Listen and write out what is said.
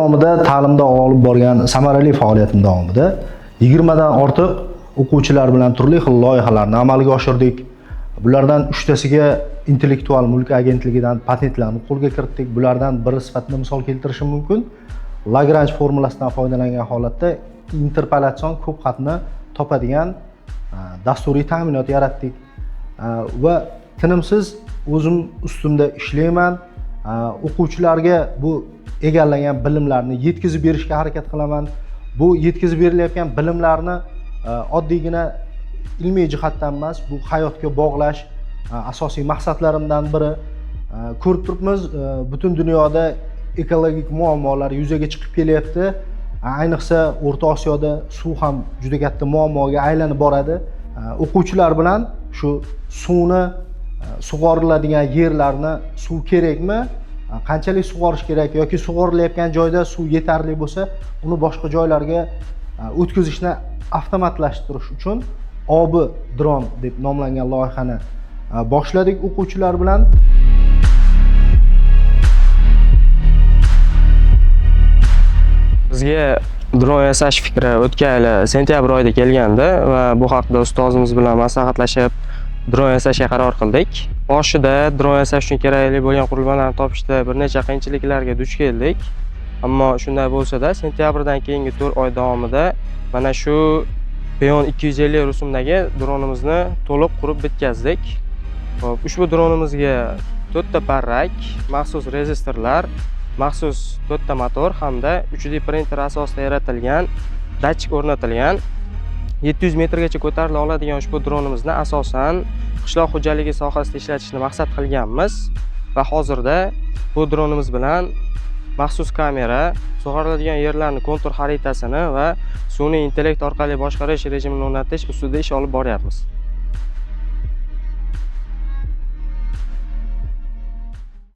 davomida ta'limda olib borgan samarali faoliyatim davomida 20 dan ortiq o'quvchilar bilan turli xil loyihalarni amalga oshirdik. Bulardan 3tasiga intellektual mulk agentligidan patentlarni qo'lga kiritdik. Bulardan biri sifatida misol keltirishim mumkin. Lagrange formulasidan foydalangan holatda interpolyatsion ko'p xatni topadigan dasturiy ta'minot yaratdik. Va tinimsiz o'zim ustimda ishlayman. O'quvchilarga bu egallagan bilimlarni yetkazib berishga harakat qilaman. Bu yetkazib berilayotgan bilimlarni oddiygina ilmiy jihatdan emas, bu hayotga bog'lash asosiy maqsadlarimdan biri. Ko'rib turibmiz, butun dunyoda ekologik muammolar yuzaga chiqib kelyapti. Ayniqsa O'rta Osiyoda suv ham juda katta muammoga aylanib boradi. O'quvchilar bilan shu suvni sug'oriladigan yerlarni suv kerakmi? Qanchalik sug'orish kerak yoki sug'orilayotgan joyda suv yetarli bo'lsa, uni boshqa joylarga o'tkazishni avtomatlashtirish uchun obi dron deb nomlangan loyihani boshladik o'quvchilar bilan. Bizga dron yasash fikri o'tgan yil sentyabr oyida kelgandi va bu haqda ustozimiz bilan maslahatlashib dron yasashga qaror qildik. Boshida dron yasash uchun kerakli bo'lgan qurilmalarni topishda bir necha qiyinchiliklarga duch keldik. Ammo shunday bo'lsa-da, sentyabrdan keyingi 4 oy davomida mana shu Peon 250 rusumdagi dronimizni to'liq qurib bitkazdik. Xo'p, ushbu dronimizga 4 ta parrak, maxsus rezistorlar, maxsus 4 ta motor hamda 3D printer asosida yaratilgan datchik o'rnatilgan. 700 metrgacha ko'tarila oladigan ushbu dronimizni asosan qishloq xo'jaligi sohasida ishlatishni maqsad qilganmiz va hozirda bu dronimiz bilan maxsus kamera, sug'oriladigan yerlarning kontur xaritasini va sun'iy intellekt orqali boshqarish rejimini o'rnatish ustida ish olib boryapmiz.